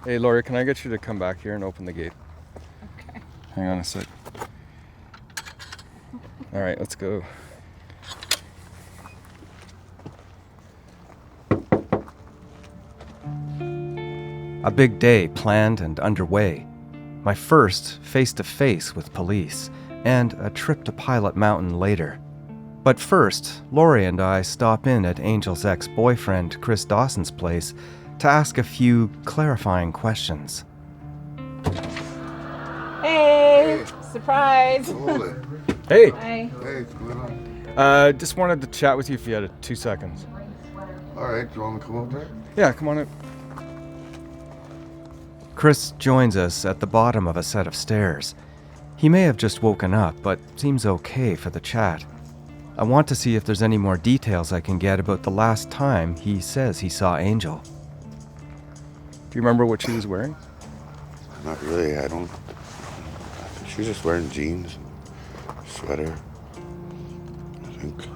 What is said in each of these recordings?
Hey, Laurie, can I get you to come back here and open the gate? Okay. Hang on a sec. All right, let's go. A big day planned and underway. My first face-to-face with police, and a trip to Pilot Mountain later. But first, Laurie and I stop in at Angel's ex-boyfriend Chris Dawson's place to ask a few clarifying questions. Hey! Surprise! Hold it. Hey! Hi. Hey, what's going on? Just wanted to chat with you if you had 2 seconds. All right, do you want me to come over there? Yeah, come on up. Chris joins us at the bottom of a set of stairs. He may have just woken up, but seems okay for the chat. I want to see if there's any more details I can get about the last time he says he saw Angel. Do you remember what she was wearing? Not really, I don't. She's just wearing jeans, sweater, I think.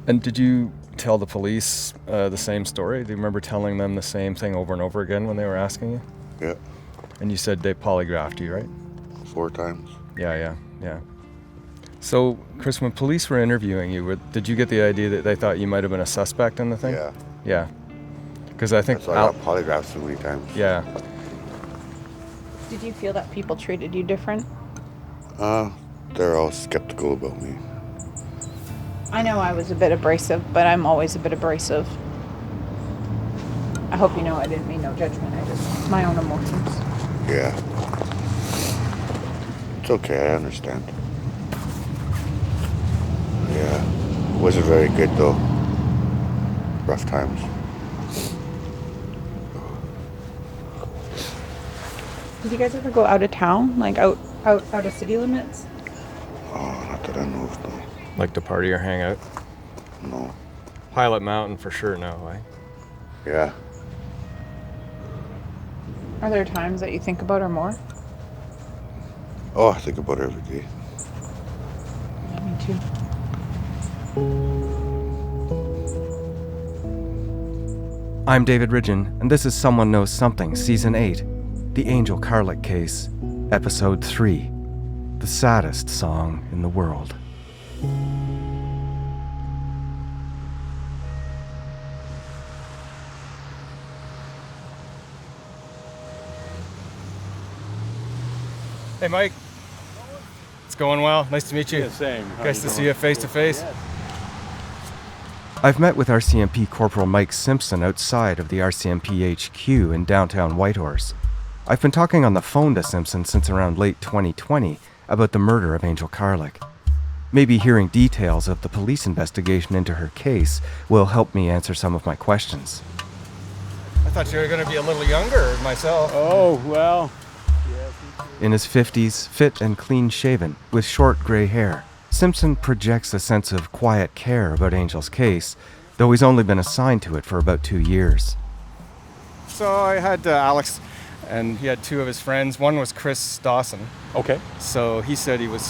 And did you tell the police the same story? Do you remember telling them the same thing over and over again when they were asking you? Yeah, And you said they polygraphed you, right? 4 times. Yeah. So, Chris, when police were interviewing you, did you get the idea that they thought you might have been a suspect in the thing? Yeah. Yeah. Because I think... That's why I got polygraphed so many times. Yeah. Did you feel that people treated you different? They're all skeptical about me. I know I was a bit abrasive, but I'm always a bit abrasive. I hope you know I didn't mean no judgment. It's my own emotions. Yeah. It's okay, I understand. Yeah. It wasn't very good though. Rough times. Did you guys ever go out of town? Like out of city limits? Oh, not that I know of, no. Like to party or hang out? No. Pilot Mountain for sure, no, eh? Yeah. Are there times that you think about her more? Oh, I think about it every day. Yeah, me too. I'm David Ridgen, and this is Someone Knows Something, Season 8, The Angel Carlick Case, Episode 3, The Saddest Song in the World. Hey, Mike. It's going well. Nice to meet you. Yeah, same. Nice to see you face to face. I've met with RCMP Corporal Mike Simpson outside of the RCMP HQ in downtown Whitehorse. I've been talking on the phone to Simpson since around late 2020 about the murder of Angel Carlick. Maybe hearing details of the police investigation into her case will help me answer some of my questions. I thought you were going to be a little younger myself. Oh, well. In his 50s, fit and clean-shaven, with short gray hair, Simpson projects a sense of quiet care about Angel's case, though he's only been assigned to it for about 2 years. So I had Alex, and he had 2 of his friends. One was Chris Dawson. Okay. So he said he was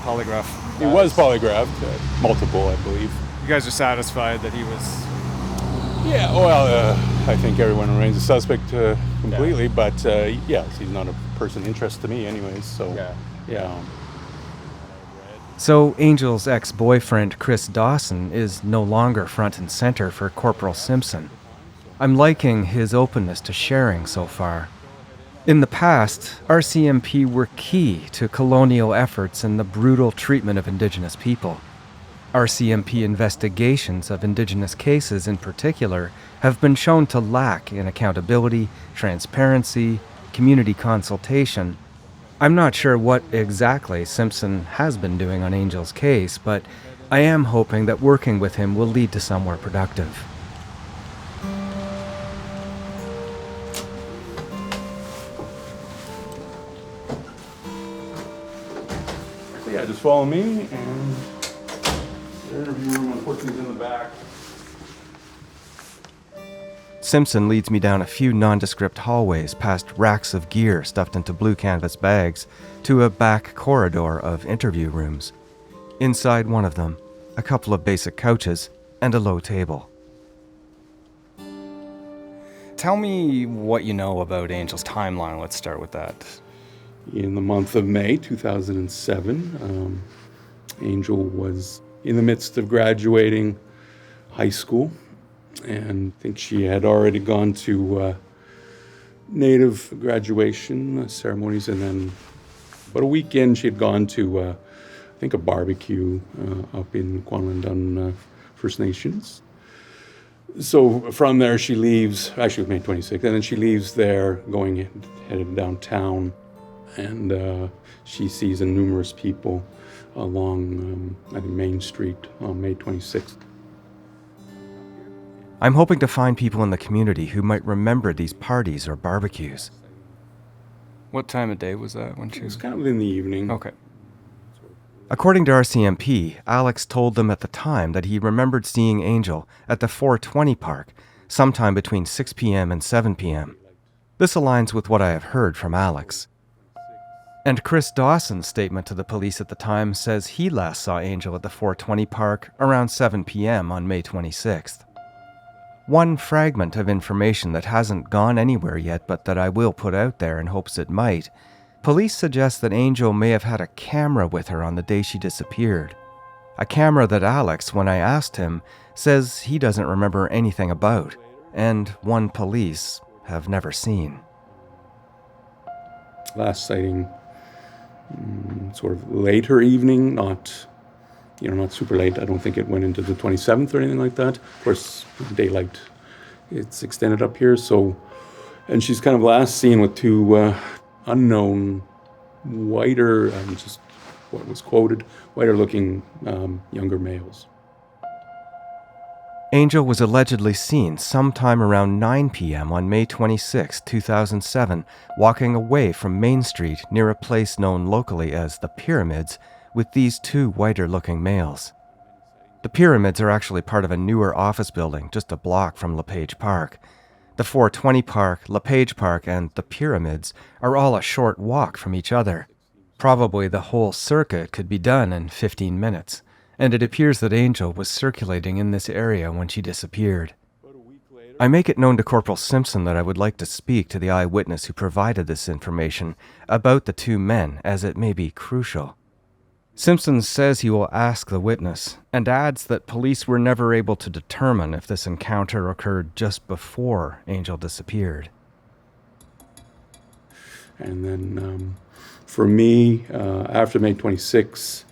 polygraphed. He was polygraphed, multiple, I believe. You guys are satisfied that he was... Yeah, well, I think everyone remains a suspect completely, but yes, he's not a person of interest to me anyways, so yeah. So Angel's ex-boyfriend Chris Dawson is no longer front and center for Corporal Simpson. I'm liking his openness to sharing so far. In the past, RCMP were key to colonial efforts and the brutal treatment of Indigenous people. RCMP investigations of Indigenous cases in particular have been shown to lack in accountability, transparency, community consultation. I'm not sure what exactly Simpson has been doing on Angel's case, but I am hoping that working with him will lead to somewhere productive. So yeah, just follow me, and the interview room unfortunately is in the back. Simpson leads me down a few nondescript hallways past racks of gear stuffed into blue canvas bags to a back corridor of interview rooms. Inside one of them, a couple of basic couches and a low table. Tell me what you know about Angel's timeline. Let's start with that. In the month of May 2007, Angel was in the midst of graduating high school, and I think she had already gone to Native graduation ceremonies, and then about a weekend she had gone to, I think, a barbecue up in Kwanlundun First Nations. So from there she leaves, actually May 26th, and then she leaves there headed downtown, and she sees numerous people along, I think, Main Street on May 26th. I'm hoping to find people in the community who might remember these parties or barbecues. What time of day was that when she It was kind of in the evening. Okay. According to RCMP, Alex told them at the time that he remembered seeing Angel at the 420 park sometime between 6 p.m. and 7 p.m. This aligns with what I have heard from Alex. And Chris Dawson's statement to the police at the time says he last saw Angel at the 420 park around 7 p.m. on May 26th. One fragment of information that hasn't gone anywhere yet, but that I will put out there in hopes it might. Police suggest that Angel may have had a camera with her on the day she disappeared. A camera that Alex, when I asked him, says he doesn't remember anything about, and one police have never seen. Last sighting, sort of later evening, not super late. I don't think it went into the 27th or anything like that. Of course, daylight, it's extended up here. So, and she's kind of last seen with two unknown, whiter, just what was quoted, whiter looking younger males. Angel was allegedly seen sometime around 9 p.m. on May 26, 2007, walking away from Main Street near a place known locally as the Pyramids with these two whiter-looking males. The Pyramids are actually part of a newer office building just a block from LePage Park. The 420 Park, LePage Park, and the Pyramids are all a short walk from each other. Probably the whole circuit could be done in 15 minutes, and it appears that Angel was circulating in this area when she disappeared. I make it known to Corporal Simpson that I would like to speak to the eyewitness who provided this information about the two men, as it may be crucial. Simpson says he will ask the witness, and adds that police were never able to determine if this encounter occurred just before Angel disappeared. And then for me, after May 26,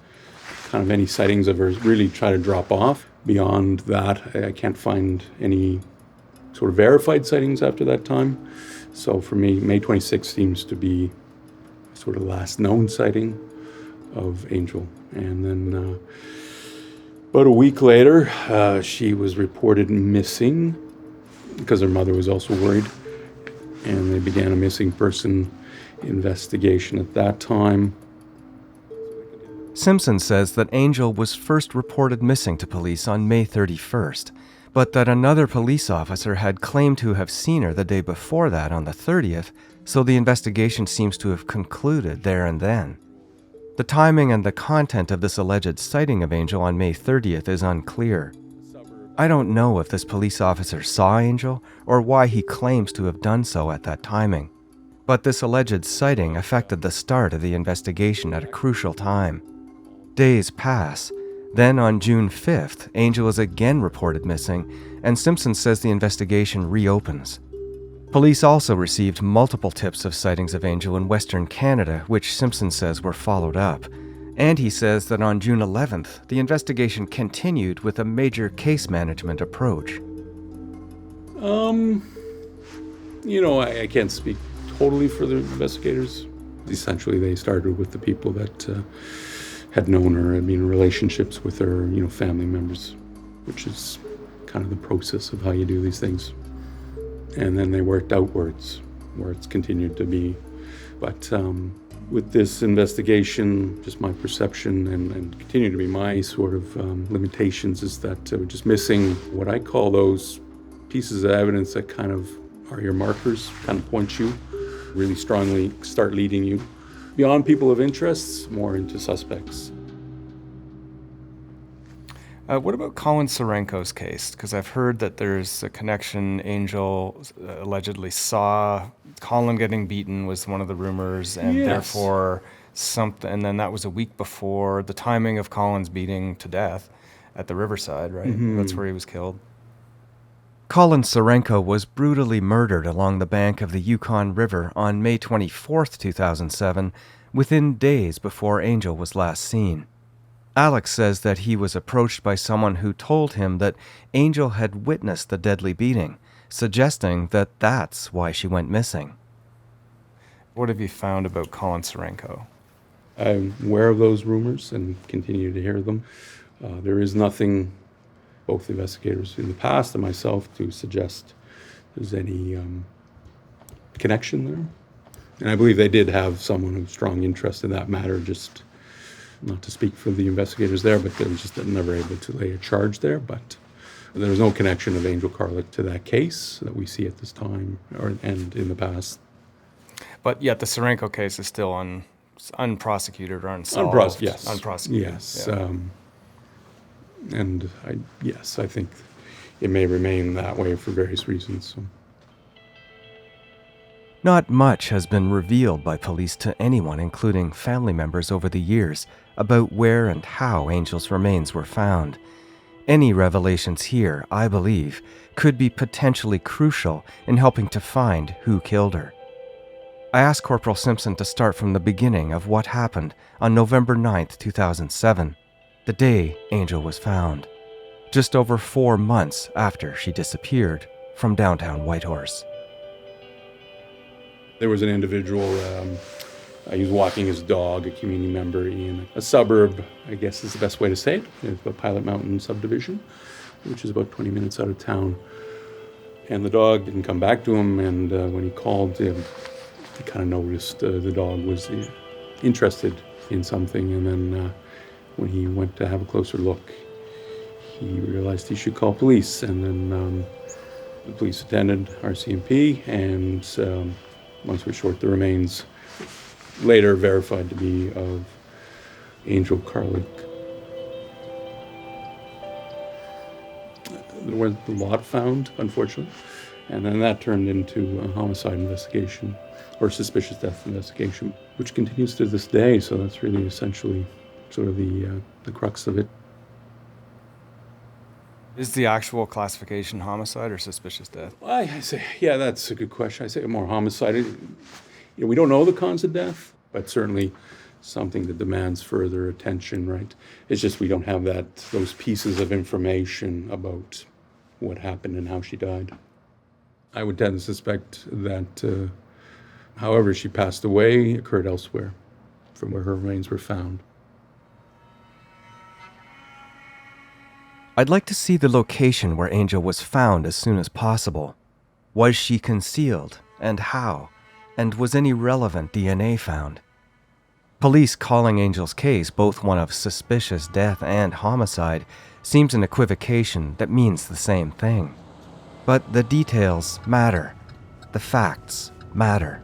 kind of any sightings of her really try to drop off. Beyond that, I can't find any sort of verified sightings after that time. So for me, May 26 seems to be sort of last known sighting of Angel. And then about a week later, she was reported missing because her mother was also worried, and they began a missing person investigation at that time. Simpson says that Angel was first reported missing to police on May 31st, but that another police officer had claimed to have seen her the day before that on the 30th, so the investigation seems to have concluded there and then. The timing and the content of this alleged sighting of Angel on May 30th is unclear. I don't know if this police officer saw Angel or why he claims to have done so at that timing, but this alleged sighting affected the start of the investigation at a crucial time. Days pass. Then on June 5th, Angel is again reported missing, and Simpson says the investigation reopens. Police also received multiple tips of sightings of Angel in Western Canada, which Simpson says were followed up. And he says that on June 11th, the investigation continued with a major case management approach. I can't speak totally for the investigators. Essentially, they started with the people that had known her, had been in relationships with her, family members, which is kind of the process of how you do these things. And then they worked outwards, where it's continued to be. But with this investigation, just my perception and continue to be my sort of limitations is that we're just missing what I call those pieces of evidence that kind of are your markers, kind of point you, really strongly start leading you beyond people of interest, more into suspects. What about Colin Serenko's case? Because I've heard that there's a connection. Angel allegedly saw Colin getting beaten was one of the rumors, and Yes. therefore something. And then that was a week before the timing of Colin's beating to death at the riverside, right? That's where he was killed. Colin Serenko was brutally murdered along the bank of the Yukon River on May 24th, 2007, within days before Angel was last seen. Alex says that he was approached by someone who told him that Angel had witnessed the deadly beating, suggesting that that's why she went missing. What have you found about Colin Serenko? I'm aware of those rumors and continue to hear them. There is nothing, both investigators in the past and myself, to suggest there's any connection there. And I believe they did have someone with strong interest in that matter, just not to speak for the investigators there, but they were just never able to lay a charge there. But there was no connection of Angel Carlick to that case that we see at this time and in the past. But yet the Serenko case is still unprosecuted or unsolved. Yes. Unprosecuted. Yes. Yeah. I think it may remain that way for various reasons. So. Not much has been revealed by police to anyone, including family members, over the years about where and how Angel's remains were found. Any revelations here, I believe, could be potentially crucial in helping to find who killed her. I asked Corporal Simpson to start from the beginning of what happened on November 9th, 2007, the day Angel was found, just over 4 months after she disappeared from downtown Whitehorse. There was an individual, he was walking his dog, a community member in a suburb, I guess is the best way to say it, of the Pilot Mountain subdivision, which is about 20 minutes out of town. And the dog didn't come back to him, and when he called him, he kind of noticed the dog was interested in something, and then when he went to have a closer look, he realized he should call police, and then the police attended RCMP, and long story short, the remains later verified to be of Angel Carlick. There was a lot found, unfortunately, and then that turned into a homicide investigation or suspicious death investigation, which continues to this day. So that's really essentially sort of the crux of it. Is the actual classification homicide or suspicious death? I say, yeah, that's a good question. I say more homicide. We don't know the cause of death, but certainly something that demands further attention, right? It's just we don't have those pieces of information about what happened and how she died. I would tend to suspect that however she passed away occurred elsewhere from where her remains were found. I'd like to see the location where Angel was found as soon as possible. Was she concealed, and how? And was any relevant DNA found? Police calling Angel's case both one of suspicious death and homicide seems an equivocation that means the same thing. But the details matter. The facts matter.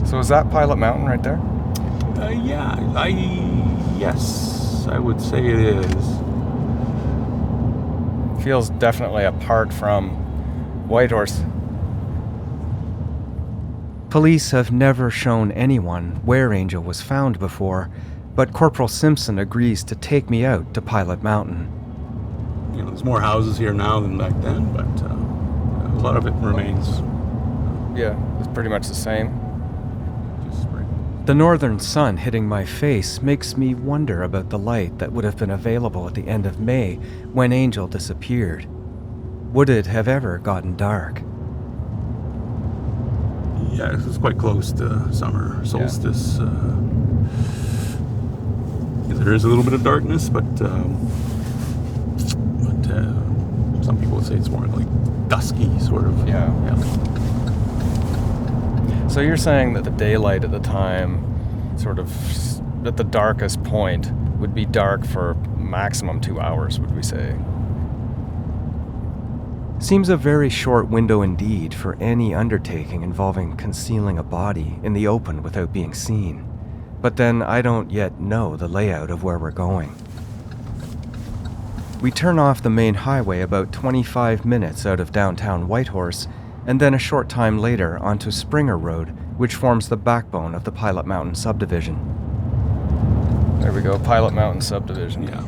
So is that Pilot Mountain right there? Yes, I would say it is. Feels definitely apart from Whitehorse. Police have never shown anyone where Angel was found before, but Corporal Simpson agrees to take me out to Pilot Mountain. There's more houses here now than back then, but a lot of it remains. Yeah, it's pretty much the same. Just right. The northern sun hitting my face makes me wonder about the light that would have been available at the end of May when Angel disappeared. Would it have ever gotten dark? Yeah, this is quite close to summer solstice. There is a little bit of darkness, but some people would say it's more like dusky, sort of. Yeah. So you're saying that the daylight at the time, sort of at the darkest point, would be dark for maximum 2 hours, would we say? Seems a very short window indeed for any undertaking involving concealing a body in the open without being seen. But then I don't yet know the layout of where we're going. We turn off the main highway about 25 minutes out of downtown Whitehorse, and then a short time later onto Springer Road, which forms the backbone of the Pilot Mountain subdivision. There we go, Pilot Mountain subdivision. Yeah.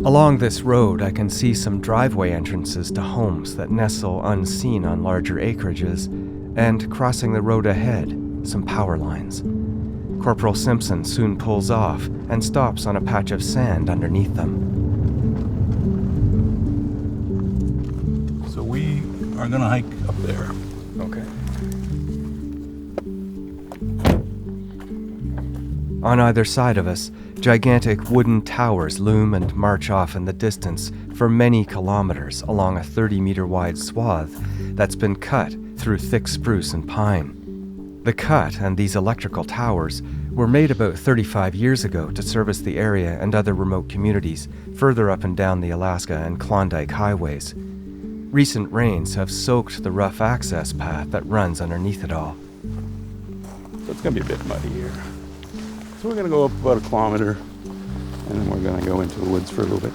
Along this road, I can see some driveway entrances to homes that nestle unseen on larger acreages, and crossing the road ahead, some power lines. Corporal Simpson soon pulls off and stops on a patch of sand underneath them. So we are gonna hike up there. Okay. On either side of us, gigantic wooden towers loom and march off in the distance for many kilometers along a 30-meter wide swath that's been cut through thick spruce and pine. The cut and these electrical towers were made about 35 years ago to service the area and other remote communities further up and down the Alaska and Klondike highways. Recent rains have soaked the rough access path that runs underneath it all. So it's gonna be a bit muddy here. So we're gonna go up about 1 kilometer, and then we're gonna go into the woods for a little bit.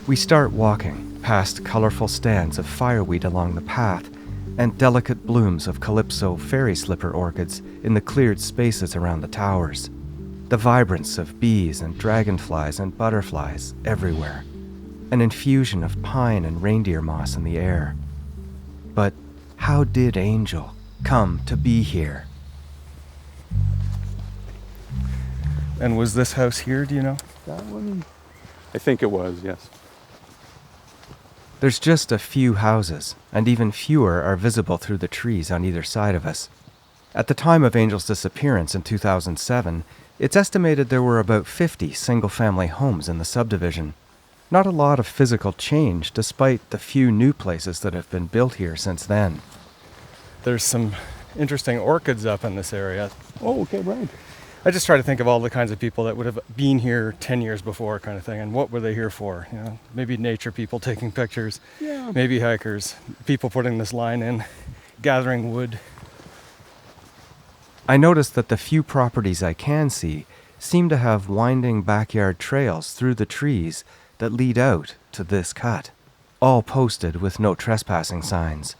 We start walking past colorful stands of fireweed along the path and delicate blooms of calypso fairy slipper orchids in the cleared spaces around the towers. The vibrance of bees and dragonflies and butterflies everywhere. An infusion of pine and reindeer moss in the air. But how did Angel come to be here? And was this house here, do you know? That one? I think it was, yes. There's just a few houses, and even fewer are visible through the trees on either side of us. At the time of Angel's disappearance in 2007, it's estimated there were about 50 single-family homes in the subdivision. Not a lot of physical change, despite the few new places that have been built here since then. There's some interesting orchids up in this area. Oh, okay, right. I just try to think of all the kinds of people that would have been here 10 years before, kind of thing, and what were they here for? You know, maybe nature people taking pictures, Yeah. maybe hikers, people putting this line in, gathering wood. I noticed that the few properties I can see seem to have winding backyard trails through the trees that lead out to this cut, all posted with no trespassing signs.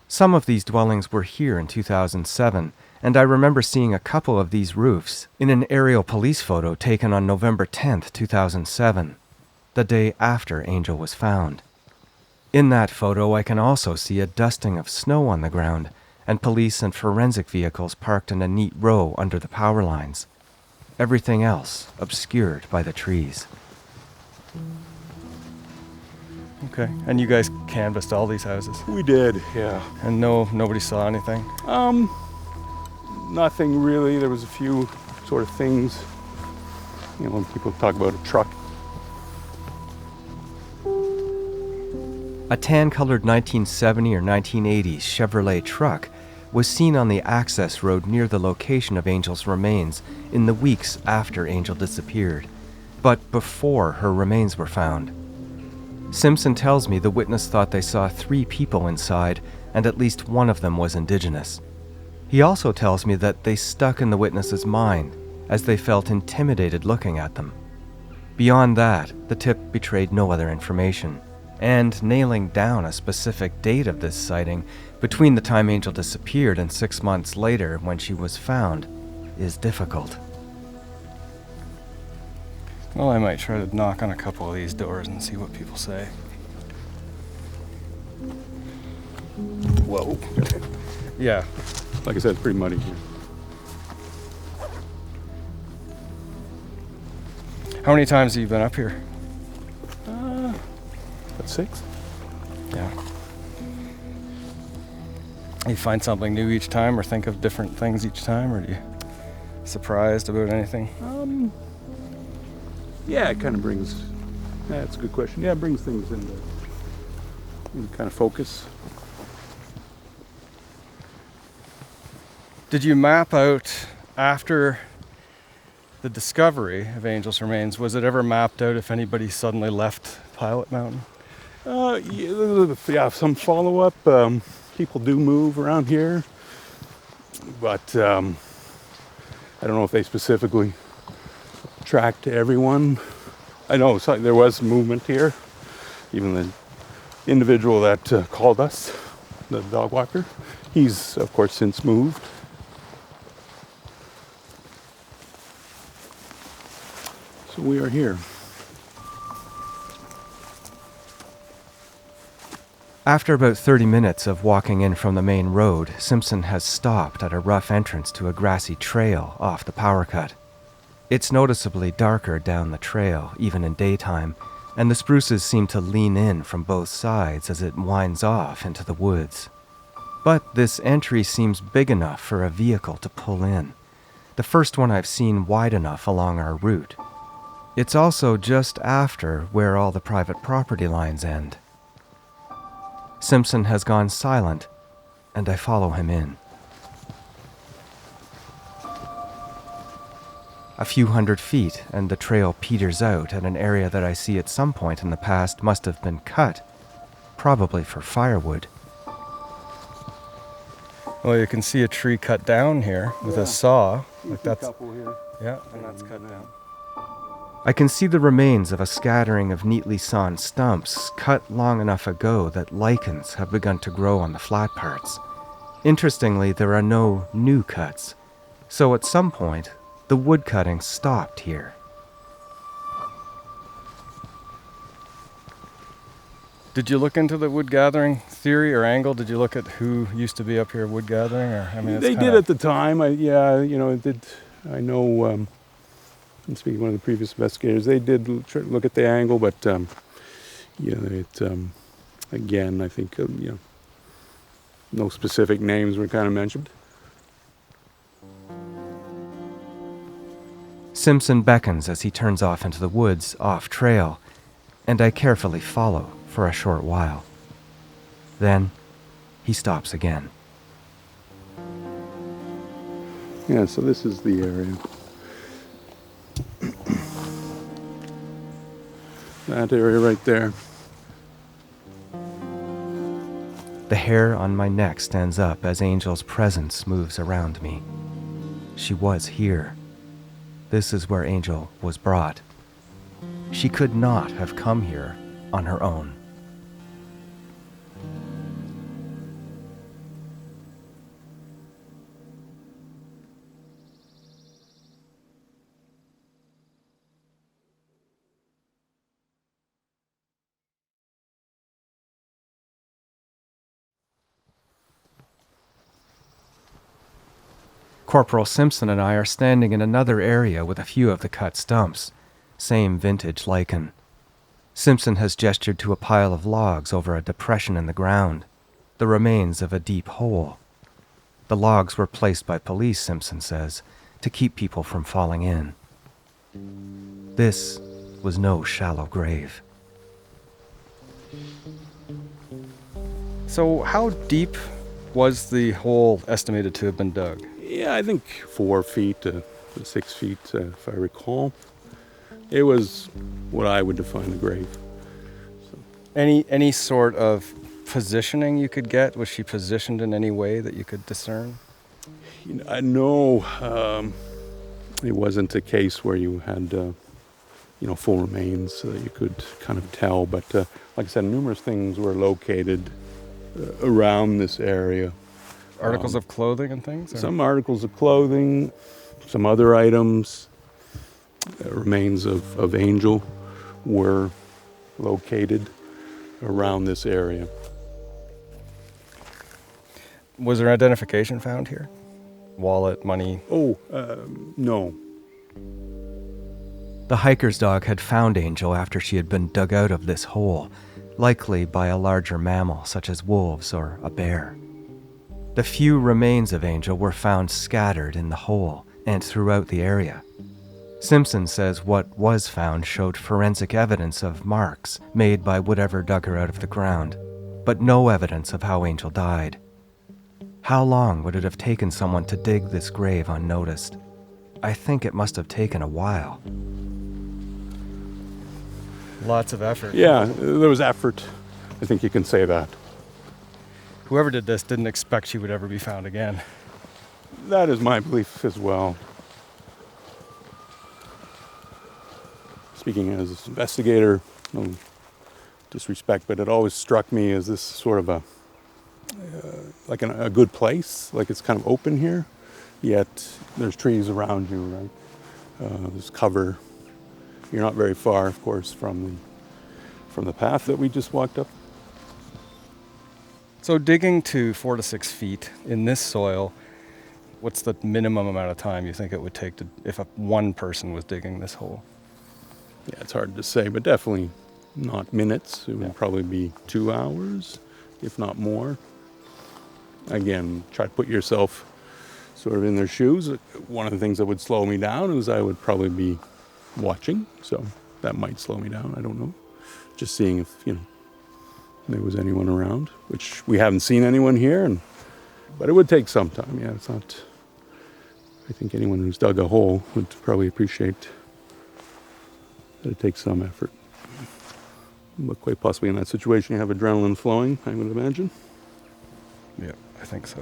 Some of these dwellings were here in 2007, and I remember seeing a couple of these roofs in an aerial police photo taken on November 10th, 2007, the day after Angel was found. In that photo, I can also see a dusting of snow on the ground and police and forensic vehicles parked in a neat row under the power lines. Everything else obscured by the trees. Okay, and you guys canvassed all these houses? We did, yeah. And nobody saw anything? Nothing really. There was a few sort of things. You know, when people talk about a truck. A tan-colored 1970 or 1980s Chevrolet truck was seen on the access road near the location of Angel's remains in the weeks after Angel disappeared, but before her remains were found. Simpson tells me the witness thought they saw 3 people inside, and at least one of them was Indigenous. He also tells me that they stuck in the witness's mind, as they felt intimidated looking at them. Beyond that, the tip betrayed no other information, and nailing down a specific date of this sighting between the time Angel disappeared and 6 months later when she was found is difficult. Well, I might try to knock on a couple of these doors and see what people say. Whoa. Yeah. Like I said, it's pretty muddy here. How many times have you been up here? About 6. Yeah. You find something new each time or think of different things each time, or are you surprised about anything? Yeah, it kind of brings, that's a good question. Yeah, it brings things into kind of focus. Did you map out after The discovery of Angel's remains, was it ever mapped out if anybody suddenly left Pilot Mountain? Yeah, some follow-up. People do move around here, but I don't know if they specifically tracked everyone. I know there was movement here. Even the individual that called us, the dog walker, he's of course since moved. So we are here. After about 30 minutes of walking in from the main road, Simpson has stopped at a rough entrance to a grassy trail off the power cut. It's noticeably darker down the trail, even in daytime, and the spruces seem to lean in from both sides as it winds off into the woods. But this entry seems big enough for a vehicle to pull in, the first one I've seen wide enough along our route. It's also just after where all the private property lines end. Simpson has gone silent, and I follow him in. A few hundred feet, and the trail peters out at an area that I see at some point in the past must have been cut, probably for firewood. Well, you can see a tree cut down here with a saw. Like that's, yeah, and that's cut down. I can see the remains of a scattering of neatly sawn stumps cut long enough ago that lichens have begun to grow on the flat parts. Interestingly, there are no new cuts, so at some point, the wood cutting stopped here. Did you look into the wood gathering theory or angle? Did you look at who used to be up here wood gathering? Or They did at the time. I know. I'm speaking of one of the previous investigators. They did look at the angle, but again, I think no specific names were kind of mentioned. Simpson beckons as he turns off into the woods off trail, and I carefully follow for a short while. Then he stops again. Yeah, so this is the area. That area right there. The hair on my neck stands up as Angel's presence moves around me. She was here. This is where Angel was brought. She could not have come here on her own. Corporal Simpson and I are standing in another area with a few of the cut stumps. Same vintage lichen. Simpson has gestured to a pile of logs over a depression in the ground, the remains of a deep hole. The logs were placed by police, Simpson says, to keep people from falling in. This was no shallow grave. So how deep was the hole estimated to have been dug? Yeah, I think 4 feet to 6 feet, if I recall. It was what I would define a grave. So. Any sort of positioning you could get? Was she positioned in any way that you could discern? No, it wasn't a case where you had, full remains so that you could kind of tell. But like I said, numerous things were located around this area. Articles of clothing and things? Or? Some articles of clothing, some other items. Remains of Angel were located around this area. Was there identification found here? Wallet, money? No. The hiker's dog had found Angel after she had been dug out of this hole, likely by a larger mammal such as wolves or a bear. The few remains of Angel were found scattered in the hole and throughout the area. Simpson says what was found showed forensic evidence of marks made by whatever dug her out of the ground, but no evidence of how Angel died. How long would it have taken someone to dig this grave unnoticed? I think it must have taken a while. Lots of effort. Yeah, there was effort. I think you can say that. Whoever did this didn't expect she would ever be found again. That is my belief as well. Speaking as an investigator, no disrespect, but it always struck me as this sort of a good place, like it's kind of open here, yet there's trees around you, right? There's cover. You're not very far, of course, from the path that we just walked up. So digging to 4 to 6 feet in this soil, what's the minimum amount of time you think it would take if one person was digging this hole? Yeah, it's hard to say, but definitely not minutes. It would probably be 2 hours, if not more. Again, try to put yourself sort of in their shoes. One of the things that would slow me down is I would probably be watching, so that might slow me down. I don't know. Just seeing if, there was anyone around, which we haven't seen anyone here, but it would take some time. Yeah, it's not. I think anyone who's dug a hole would probably appreciate that it takes some effort. But quite possibly in that situation, you have adrenaline flowing, I would imagine. Yeah, I think so.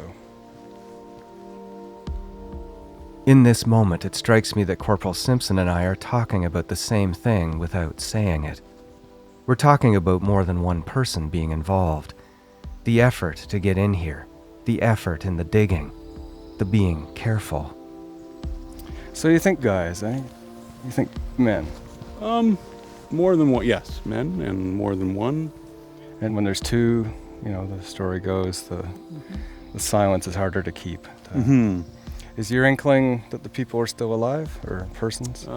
In this moment, it strikes me that Corporal Simpson and I are talking about the same thing without saying it. We're talking about more than one person being involved. The effort to get in here, the effort in the digging, the being careful. So you think guys, eh? You think men? More than one, yes, men, and more than one. And when there's two, the story goes, the silence is harder to keep. Is your inkling that the people are still alive, or persons?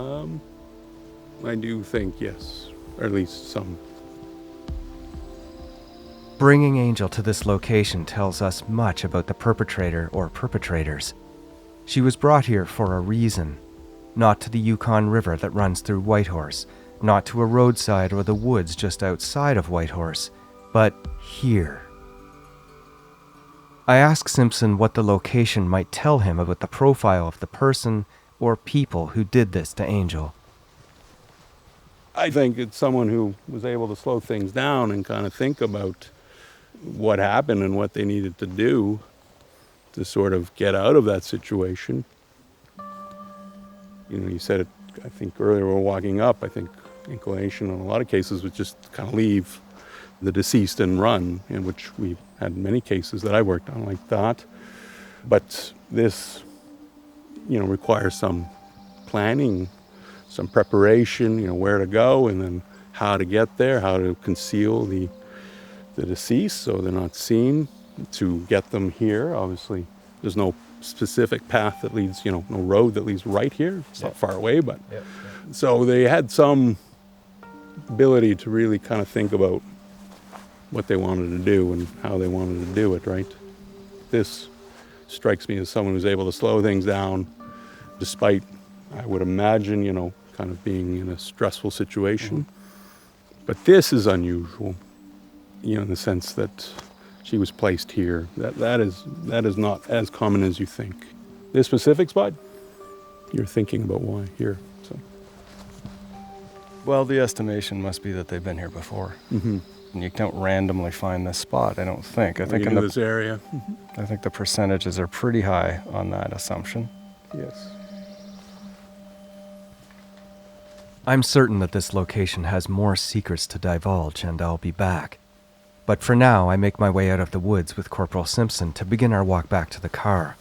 I do think yes, or at least some. Bringing Angel to this location tells us much about the perpetrator or perpetrators. She was brought here for a reason, not to the Yukon River that runs through Whitehorse, not to a roadside or the woods just outside of Whitehorse, but here. I ask Simpson what the location might tell him about the profile of the person or people who did this to Angel. I think it's someone who was able to slow things down and kind of think about what happened and what they needed to do to sort of get out of that situation. You said it, I think earlier we were walking up, I think inclination in a lot of cases was just kind of leave the deceased and run, in which we've had many cases that I worked on like that. But this, requires some planning, some preparation, where to go and then how to get there, how to conceal the deceased so they're not seen, to get them here. Obviously, there's no specific path that leads, no road that leads right here. It's not far away, but so they had some ability to really kind of think about what they wanted to do and how they wanted to do it, right? This strikes me as someone who's able to slow things down despite, I would imagine, kind of being in a stressful situation. But this is unusual, in the sense that she was placed here. That is not as common as you think. This specific spot, you're thinking about why here. So. Well, the estimation must be that they've been here before. And you don't randomly find this spot, I don't think. I think in this area. I think the percentages are pretty high on that assumption. Yes. I'm certain that this location has more secrets to divulge, and I'll be back. But for now, I make my way out of the woods with Corporal Simpson to begin our walk back to the car.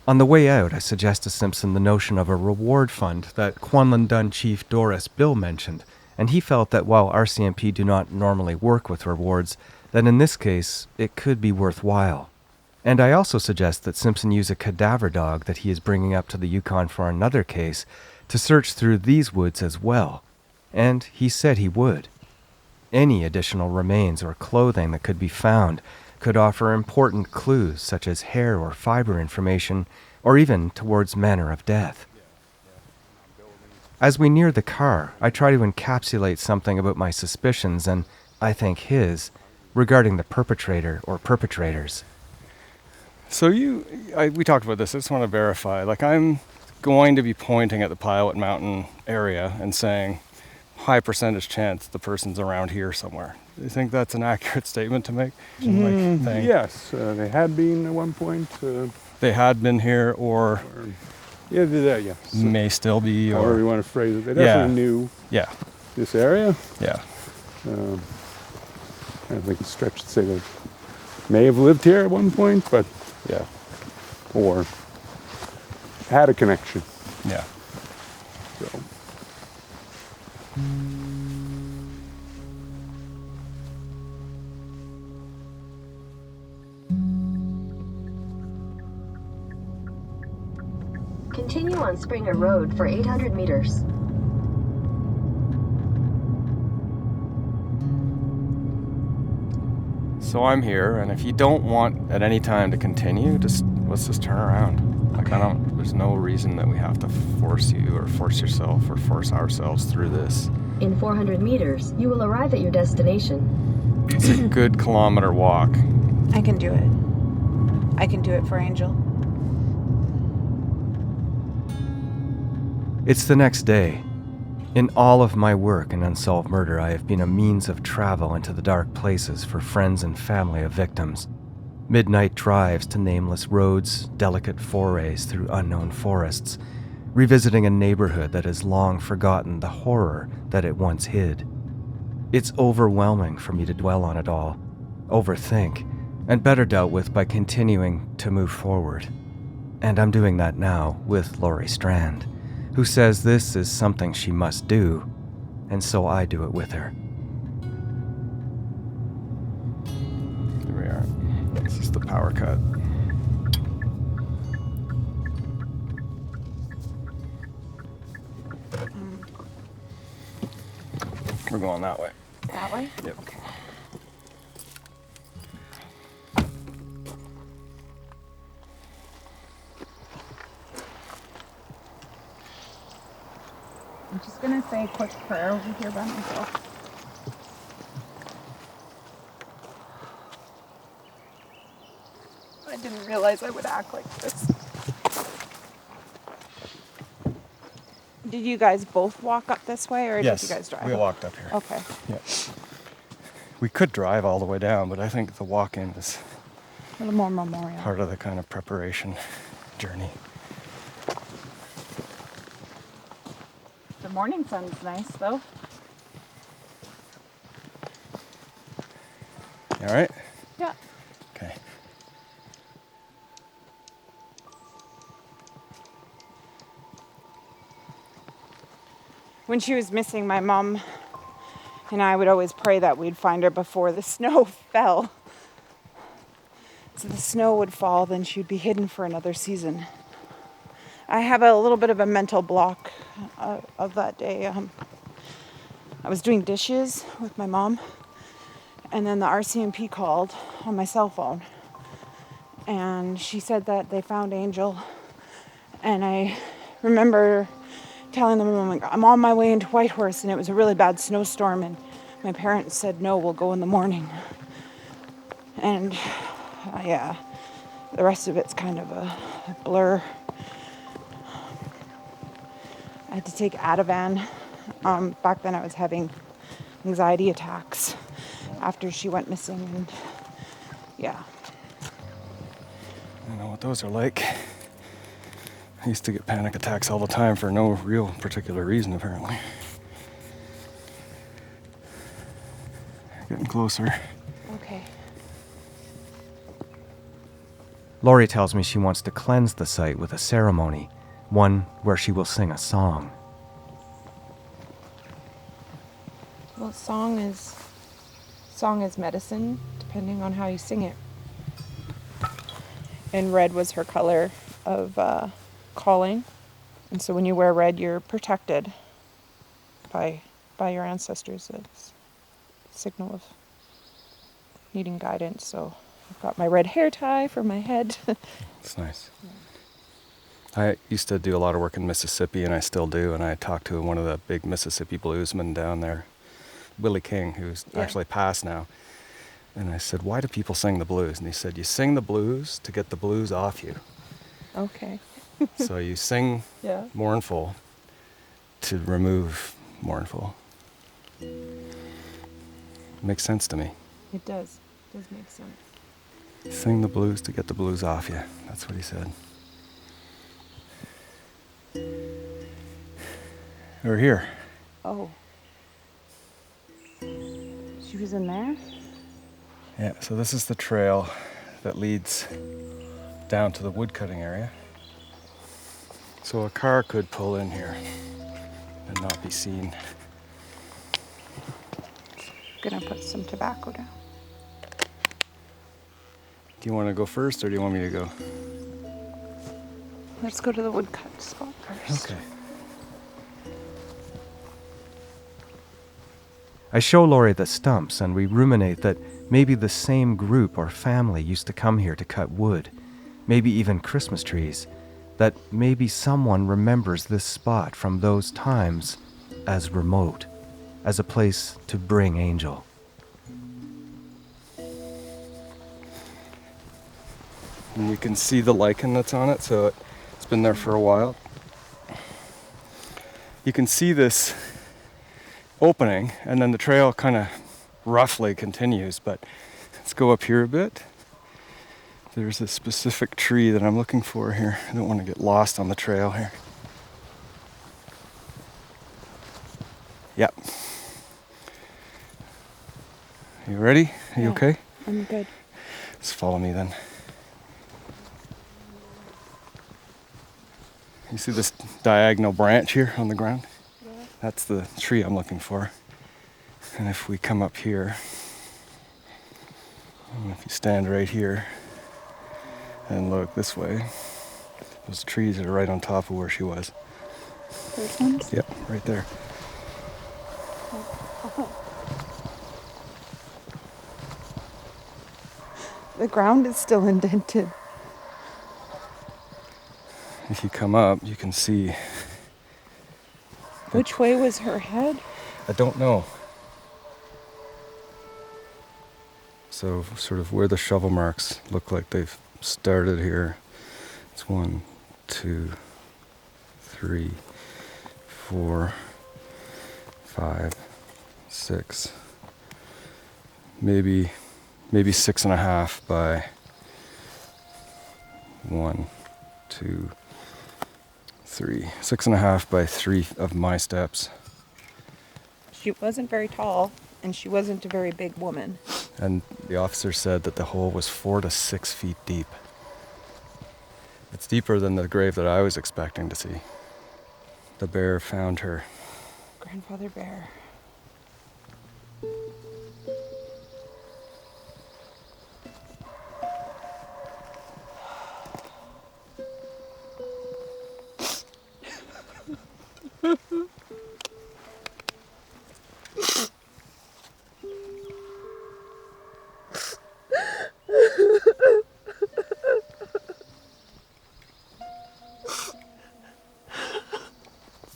On the way out, I suggest to Simpson the notion of a reward fund that Kwanlun Dun Chief Doris Bill mentioned, and he felt that while RCMP do not normally work with rewards, that in this case, it could be worthwhile. And I also suggest that Simpson use a cadaver dog that he is bringing up to the Yukon for another case to search through these woods as well. And he said he would. Any additional remains or clothing that could be found could offer important clues such as hair or fiber information, or even towards manner of death. As we near the car, I try to encapsulate something about my suspicions and, I think his, regarding the perpetrator or perpetrators. So we talked about this, I just want to verify. I'm going to be pointing at the Pilot Mountain area and saying, high percentage chance the person's around here somewhere. Do you think that's an accurate statement to make? Thing? Yes, they had been at one point. They had been here or Yes. may still be, or However you want to phrase it. They definitely knew yeah, this area. yeah. I think it's stretched to say they may have lived here at one point, but yeah, or had a connection. Yeah. So. Continue on Springer Road for 800 meters. So I'm here, and if you don't want at any time to continue, let's just turn around. Like, there's no reason that we have to force you or force yourself or force ourselves through this. In 400 meters, you will arrive at your destination. It's a good kilometer walk. I can do it. I can do it for Angel. It's the next day. In all of my work in unsolved murder, I have been a means of travel into the dark places for friends and family of victims. Midnight drives to nameless roads, delicate forays through unknown forests, revisiting a neighborhood that has long forgotten the horror that it once hid. It's overwhelming for me to dwell on it all, overthink, and better dealt with by continuing to move forward. And I'm doing that now with Laurie Strand, who says this is something she must do, and so I do it with her. Here we are. This is the power cut. We're going that way. That way? Yep. Okay. I'm just gonna say a quick prayer over here by myself. I didn't realize I would act like this. Did you guys both walk up this way, or Yes, did you guys drive? we walked up here. Okay. Yeah. We could drive all the way down, but I think the walk-in is A little more memorial. part of the kind of preparation journey. The morning sun's nice, though. You all right? Yeah. Okay. When she was missing, my mom and I would always pray that we'd find her before the snow fell. So the snow would fall, then she'd be hidden for another season. I have a little bit of a mental block of that day. I was doing dishes with my mom, and then the RCMP called on my cell phone. And she said that they found Angel. And I remember telling them, I'm on my way into Whitehorse, and it was a really bad snowstorm, and my parents said, no, we'll go in the morning. And yeah, the rest of it's kind of a blur. I had to take Ativan. Back then I was having anxiety attacks after she went missing, and yeah. I know what those are like. I used to get panic attacks all the time for no real particular reason, apparently. Getting closer. Okay. Laurie tells me she wants to cleanse the site with a ceremony, one where she will sing a song. Well, song is medicine, depending on how you sing it. And red was her color of calling, and so when you wear red, you're protected by your ancestors. It's a signal of needing guidance. So I've got my red hair tie for my head. It's nice. I used to do a lot of work in Mississippi, and I still do, and I talked to one of the big Mississippi bluesmen down there, Willie King, who's actually passed now. And I said, why do people sing the blues? And he said, you sing the blues to get the blues off you. Okay. So you sing Yeah. mournful to remove mournful. Makes sense to me. It does. It does make sense. Sing the blues to get the blues off you. That's what he said. We're here. Oh. She was in there? Yeah, so this is the trail that leads down to the woodcutting area. So a car could pull in here and not be seen. Gonna put some tobacco down. Do you want to go first or do you want me to go? Let's go to the woodcut spot first. Okay. I show Laurie the stumps and we ruminate that maybe the same group or family used to come here to cut wood, maybe even Christmas trees, that maybe someone remembers this spot from those times as remote, as a place to bring Angel. And you can see the lichen that's on it, so it's been there for a while. You can see this opening, and then the trail kind of roughly continues, but let's go up here a bit. There's a specific tree that I'm looking for here. I don't want to get lost on the trail here. Yep. You ready? Are you okay? I'm good. Just follow me then. You see this diagonal branch here on the ground? Yeah. That's the tree I'm looking for. And if we come up here, and if you stand right here and look this way, those trees are right on top of where she was. Those ones? Yep, right there. The ground is still indented. If you come up, you can see. Which way was her head? I don't know. So sort of where the shovel marks look like they've started here. It's 1, 2, 3, 4, 5, 6, maybe 6.5 by 1, 2, 3. 6.5 by 3 of my steps. She wasn't very tall, and she wasn't a very big woman. And the officer said that the hole was 4 to 6 feet deep. It's deeper than the grave that I was expecting to see. The bear found her. Grandfather Bear.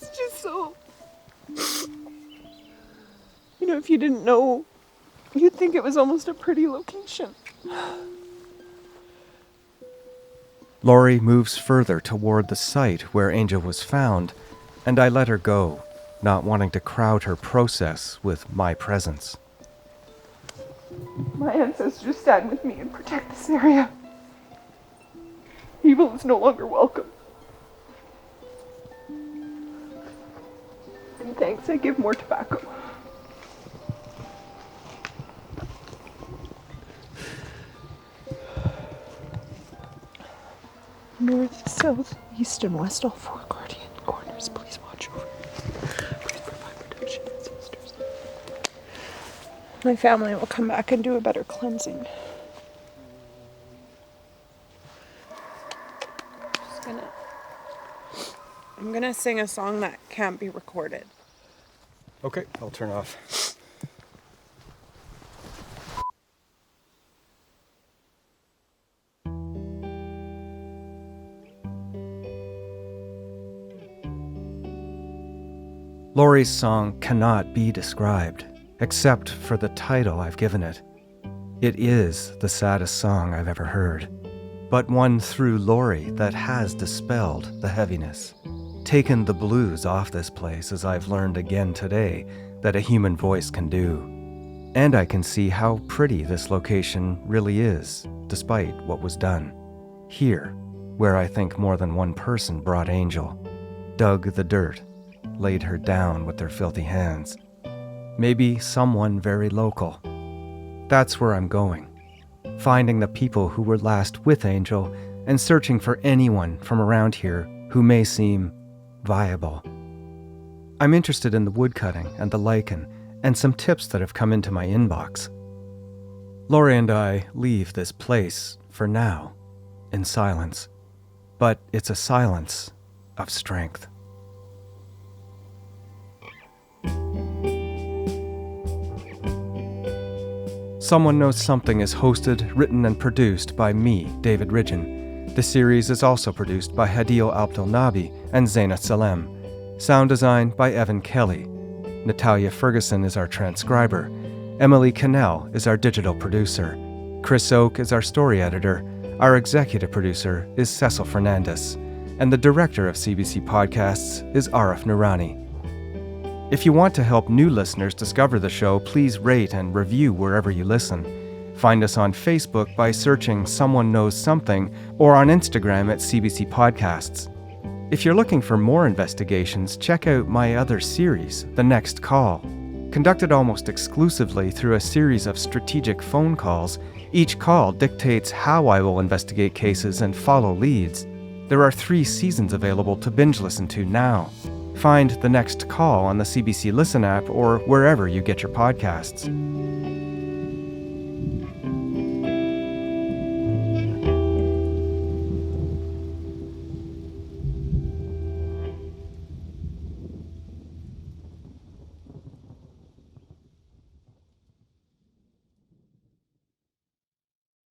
It's just so... You know, if you didn't know, you'd think it was almost a pretty location. Laurie moves further toward the site where Angel was found, and I let her go, not wanting to crowd her process with my presence. My ancestors stand with me and protect this area. Evil is no longer welcome. And thanks, I give more tobacco. North, south, east, and west, all 4 guardian corners. Please watch over me. Please provide protection, ancestors. My family will come back and do a better cleansing. I'm gonna sing a song that can't be recorded. Okay, I'll turn off. Laurie's song cannot be described, except for the title I've given it. It is the saddest song I've ever heard. but one through Lori that has dispelled the heaviness, taken the blues off this place, as I've learned again today that a human voice can do. And I can see how pretty this location really is, despite what was done. Here, where I think more than one person brought Angel, dug the dirt, laid her down with their filthy hands. Maybe someone very local. That's where I'm going, finding the people who were last with Angel and searching for anyone from around here who may seem viable. I'm interested in the woodcutting and the lichen and some tips that have come into my inbox. Lori and I leave this place, for now, in silence. But it's a silence of strength. Someone Knows Something is hosted, written, and produced by me, David Ridgen. The series is also produced by Hadil Abdelnabi and Zaina Salem. Sound design by Evan Kelly. Natalia Ferguson is our transcriber. Emily Cannell is our digital producer. Chris Oak is our story editor. Our executive producer is Cecil Fernandez. And the director of CBC Podcasts is Arif Noorani. If you want to help new listeners discover the show, please rate and review wherever you listen. Find us on Facebook by searching Someone Knows Something or on Instagram at CBC Podcasts. If you're looking for more investigations, check out my other series, The Next Call. Conducted almost exclusively through a series of strategic phone calls, each call dictates how I will investigate cases and follow leads. There are 3 seasons available to binge listen to now. Find The Next Call on the CBC Listen app or wherever you get your podcasts.